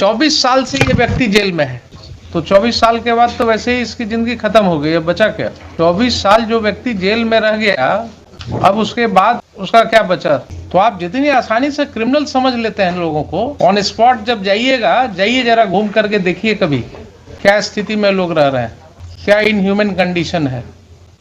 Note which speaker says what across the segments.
Speaker 1: 24 साल से ये व्यक्ति जेल में है, तो 24 साल के बाद तो वैसे ही इसकी जिंदगी खत्म हो गई, अब बचा क्या? 24 साल जो व्यक्ति जेल में रह गया, अब उसके बाद उसका क्या बचा? तो आप जितनी आसानी से क्रिमिनल समझ लेते हैं लोगों को, ऑन स्पॉट जब जाइए जरा घूम करके देखिए कभी क्या स्थिति में लोग रह रहे हैं, क्या इनह्यूमन कंडीशन है।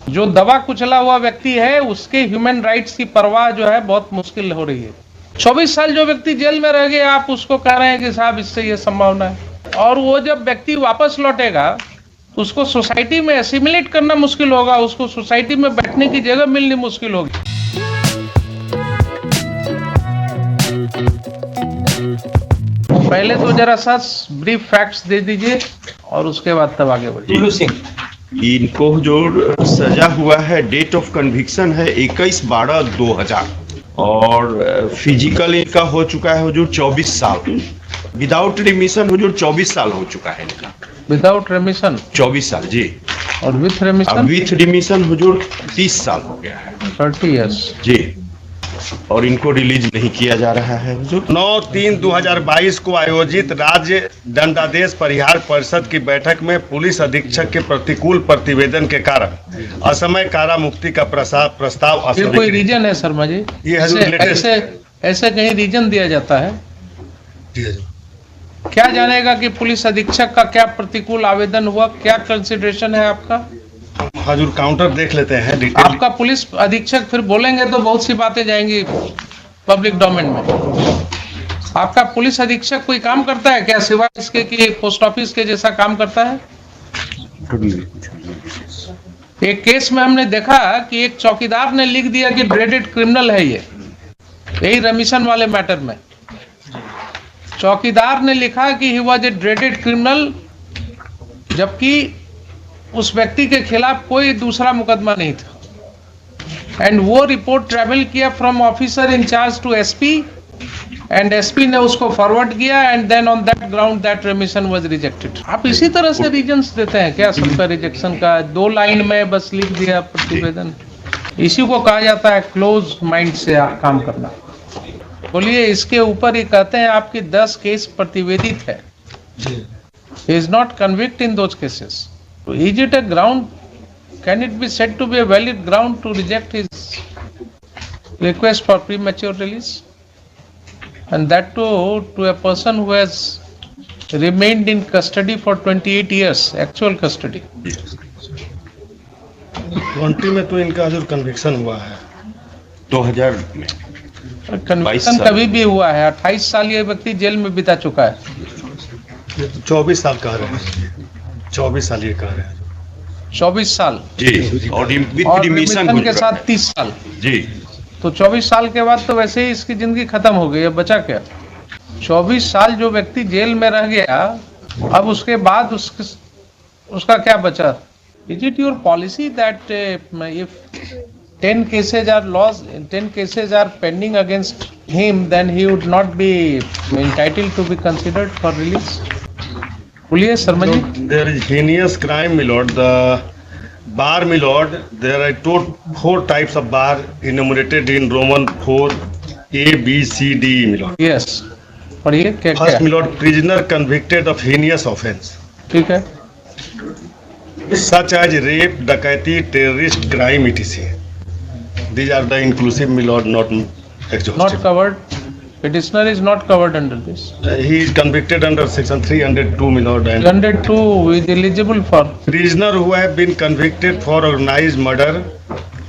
Speaker 1: जो दबा कुचला हुआ व्यक्ति है उसके ह्यूमन राइट्स की परवाह जो है बहुत मुश्किल हो रही है। 24 साल जो व्यक्ति जेल में रह गया, आप उसको कह रहे हैं कि साहब इससे ये संभावना है, और वो जब व्यक्ति वापस लौटेगा उसको सोसाइटी में एसिमिलेट करना मुश्किल होगा, उसको सोसाइटी में बैठने की जगह मिलनी मुश्किल होगी। पहले तो जरा सा ब्रीफ फैक्ट्स दे दीजिए और उसके बाद तब आगे बढ़िए।
Speaker 2: इनको जो सजा हुआ है, डेट ऑफ कन्विक्शन है 21/12/2000 और फिजिकल इनका हो चुका है हुजूर 24 साल। विदाउट रिमिशन हुजूर 24 साल हो चुका है इनका।
Speaker 1: विदाउट रिमिशन
Speaker 2: 24 साल जी।
Speaker 1: और विथ रिमिशन?
Speaker 2: विथ रिमिशन हुजूर 30 साल हो गया है।
Speaker 1: 30 इयर्स
Speaker 2: जी। और इनको रिलीज नहीं किया जा रहा है हुजूर।
Speaker 3: 9/3/2022 को आयोजित राज्य दंडादेश परिहार परिषद की बैठक में पुलिस अधीक्षक के प्रतिकूल प्रतिवेदन के कारण असमय कारा मुक्ति का प्रस्ताव
Speaker 1: ये कोई रीजन है शर्मा जी?
Speaker 3: ये
Speaker 1: ऐसे कहीं रीजन दिया जाता है? क्या जानेगा कि पुलिस अधीक्षक का क्या प्रतिकूल आवेदन हुआ, क्या कंसिडरेशन है आपका?
Speaker 3: हजूर काउंटर देख लेते हैं डिटेल।
Speaker 1: आपका पुलिस अधीक्षक फिर बोलेंगे तो बहुत सी बातें जाएंगी पब्लिक डोमेन में। आपका पुलिस अधीक्षक कोई काम करता है क्या सिवाय इसके कि पोस्ट ऑफिस के जैसा काम करता है? एक केस में हमने देखा कि एक चौकीदार ने लिख दिया कि ड्रेडेड क्रिमिनल है ये, यही रमिशन वाले मैटर में चौकीदार ने लिखा कि he was a dreaded criminal, जबकि उस व्यक्ति के खिलाफ कोई दूसरा मुकदमा नहीं था। एंड वो रिपोर्ट ट्रेवल किया from officer in-charge to SP, and SP ने उसको फॉरवर्ड किया, and then on that ground that remission was rejected. आप इसी तरह से रीजंस देते हैं क्या सबका रिजेक्शन का? 2 लाइन में बस लिख दिया प्रतिवेदन। इसी को कहा जाता है क्लोज माइंड से काम करना। बोलिए, इसके ऊपर ही कहते हैं आपकी 10 केस प्रतिवेदित है, he is not convict in those cases. Is it a ground? Can it be said to be a valid ground to reject his request for premature release? And that too to a person who has remained in custody for 28 years, actual custody.
Speaker 3: 20 में तो इनका जो conviction हुआ है
Speaker 2: 2000 में।
Speaker 1: Conviction कभी भी हुआ है। 28 साल ये व्यक्ति जेल में बिता चुका है।
Speaker 3: 24 साल कह रहे हैं, 24 साल ये कह रहे हैं।
Speaker 1: 24 साल
Speaker 2: जी। और
Speaker 1: रिमिशन के साथ 30 साल
Speaker 2: जी।
Speaker 1: तो 24 साल के बाद तो वैसे ही इसकी जिंदगी खत्म हो गई, अब बचा क्या? 24 साल जो व्यक्ति जेल में रह गया, अब उसके बाद उसका क्या बचा? Is it your policy that if 10 cases are pending against him, then he would not be entitled to be considered for release? बोलिए Sharma ji.
Speaker 3: There is heinous crime, my lord. The bar, my lord. There are 4 types of bar enumerated in Roman 4 A, B, C, D, my lord.
Speaker 1: Yes. पढ़िए क्या क्या?
Speaker 3: First, my lord, prisoner convicted of heinous offence,
Speaker 1: ठीक है।
Speaker 3: such as rape, डकैती, terrorist crime, etc. These are the inclusive, my lord, not exhaustive.
Speaker 1: Not covered. Petitioner is not covered under this.
Speaker 3: He is convicted under section 302, my lord. And
Speaker 1: 302 is eligible for.
Speaker 3: prisoner who have been convicted for organized murder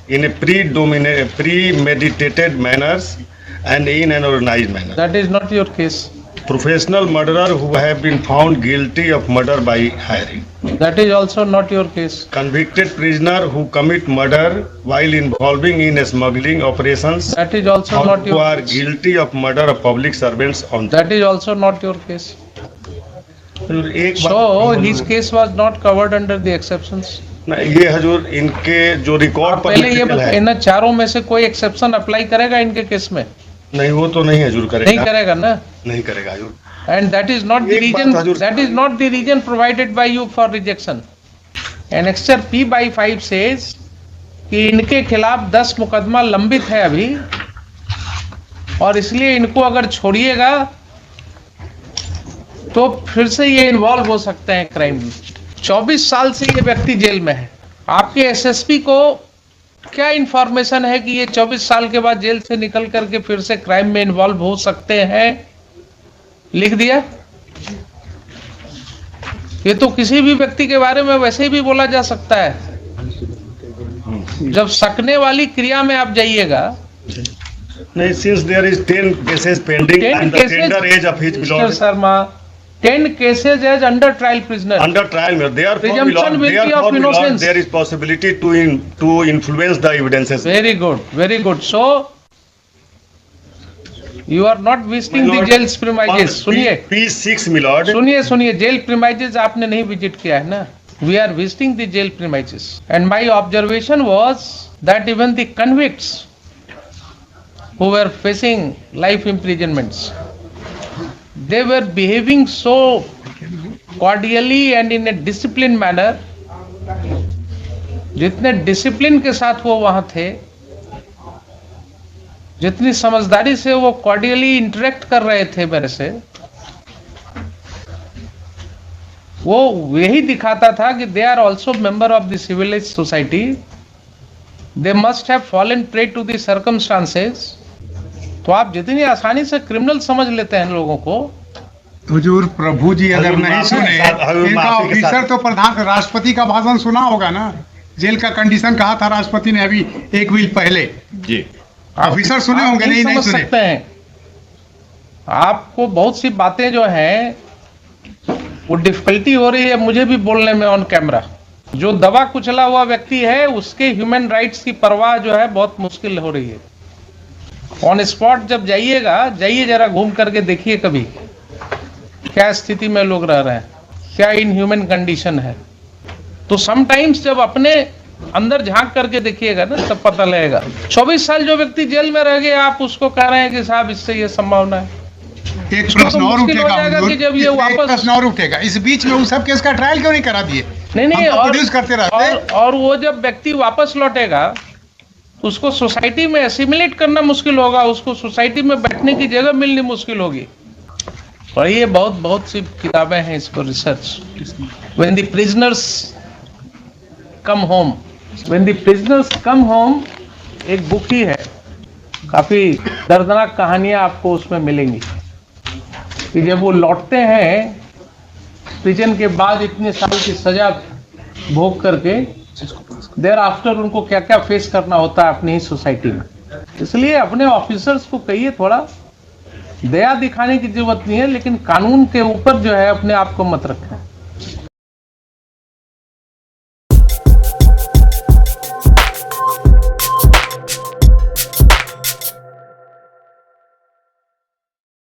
Speaker 3: in a premeditated manners and in an organized manner.
Speaker 1: That is not your case.
Speaker 3: Professional murderer who have been found guilty of murder by hiring.
Speaker 1: That is also not your case.
Speaker 3: Convicted prisoner who commit murder while involving in smuggling operations.
Speaker 1: That is also not
Speaker 3: who
Speaker 1: your
Speaker 3: are
Speaker 1: case.
Speaker 3: guilty of murder of public servants on
Speaker 1: That is also not your case.
Speaker 3: एक
Speaker 1: So his case was not covered under the exceptions.
Speaker 3: ये हजूर इनके जो record
Speaker 1: पहले ये इन चारों में से कोई एक्सेप्शन अप्लाई करेगा इनके केस में?
Speaker 3: नहीं, वो तो नहीं हजूर करेगा।
Speaker 1: नहीं करेगा ना?
Speaker 3: नहीं करेगा हजूर।
Speaker 1: And that is not the reason. That is not the reason provided by you for rejection. Annexure P/5 says कि इनके खिलाफ 10 मुकदमा लंबित है अभी, और इसलिए इनको अगर छोड़िएगा तो फिर से ये इन्वॉल्व हो सकते हैं क्राइम में। 24 साल से ये व्यक्ति जेल में है। आपके एसएसपी को क्या इंफॉर्मेशन है कि ये 24 साल के बाद जेल से निकल करके फिर से क्राइम में इन्वॉल्व हो सकते हैं? लिख दिया। ये तो किसी भी व्यक्ति के बारे में वैसे भी बोला जा सकता है। जब सकने वाली क्रिया में आप जाइएगा,
Speaker 3: नहीं, since there is 10 cases pending
Speaker 1: 10
Speaker 3: and the
Speaker 1: cases,
Speaker 3: tender age of his
Speaker 1: Mr.
Speaker 3: Milord
Speaker 1: Sharma, 10 cases as under trial prisoner.
Speaker 3: under trial, Milord. Therefore,
Speaker 1: Presumption
Speaker 3: Milord,
Speaker 1: will be of
Speaker 3: therefore, Milord,
Speaker 1: innocence.
Speaker 3: there is possibility to influence the evidences.
Speaker 1: Very good, very good. So you are not visiting the
Speaker 3: Milord,
Speaker 1: jail's premises. सुनिए,
Speaker 3: P6, Milord.
Speaker 1: सुनिए, jail premises आपने नहीं visit किया है ना? We are visiting the jail premises, and my observation was that even the convicts who were facing life imprisonments, they were behaving so cordially and in a disciplined manner. जितने discipline के साथ वो वहां थे, जितनी समझदारी से वो कॉर्डियली इंटरेक्ट कर रहे थे मेरे से, वो यही दिखाता था कि they are also member of the civilised society, they must have fallen prey to the circumstances. तो आप जितनी आसानी से क्रिमिनल समझ लेते हैं लोगों को।
Speaker 4: हुजूर प्रभु जी अगर नहीं सुने, इनका ऑफिसर तो प्रधान राष्ट्रपति का भाषण सुना होगा ना, जेल का कंडीशन कहा था राष्ट्रपति ने अभी एक वीक पहले।
Speaker 2: जी
Speaker 4: ऑफिसर सुने होंगे, नहीं
Speaker 1: समझ
Speaker 4: सुने।
Speaker 1: सकते हैं। आपको बहुत सी बातें जो हैं वो डिफिकल्टी हो रही है मुझे भी बोलने में ऑन कैमरा। जो दबा कुचला हुआ व्यक्ति है उसके ह्यूमन राइट्स की परवाह जो है बहुत मुश्किल हो रही है। ऑन स्पॉट जब जाइए जरा घूम करके देखिए कभी क्या स्थिति में लोग रह रहे हैं, क्या इन ह्यूमन कंडीशन है। तो समटाइम्स जब अपने अंदर झांक करके देखिएगा ना तब पता लगेगा। 24 साल जो व्यक्ति जेल में रह गया, आप उसको कह रहे हैं कि साहब इससे ये संभावना है।
Speaker 4: एक
Speaker 1: उसको तो
Speaker 4: प्रश्न और
Speaker 1: मुश्किल हो
Speaker 4: उठेगा
Speaker 1: जाएगा
Speaker 4: हुजूर,
Speaker 1: कि जब ये
Speaker 4: एक
Speaker 1: वापस-
Speaker 4: प्रश्न और उठेगा। इस बीच में उस सब केस का ट्रायल क्यों नहीं करा दिए?
Speaker 1: नहीं
Speaker 4: हम तो
Speaker 1: और
Speaker 4: प्रोड्यूस करते रहते।
Speaker 1: और वो जब व्यक्ति वापस लौटेगा तो उसको सोसाइटी में एसिमिलेट करना मुश्किल होगा, उसको सोसाइटी में बैठने की जगह मिलनी मुश्किल होगी। और ये बहुत सी किताबें हैं इस पर research. When the prisoners come home, when the prisoners come home एक बुक ही है, काफी दर्दनाक कहानियां आपको उसमें मिलेंगी कि जब वो लौटते हैं प्रिजन के बाद इतने साल की सजा भोग करके, देयर आफ्टर उनको क्या क्या फेस करना होता है अपनी ही सोसाइटी में। इसलिए अपने ऑफिसर्स को कहिए थोड़ा दया दिखाने की जरूरत नहीं है, लेकिन कानून के ऊपर जो है अपने आप को मत रखें।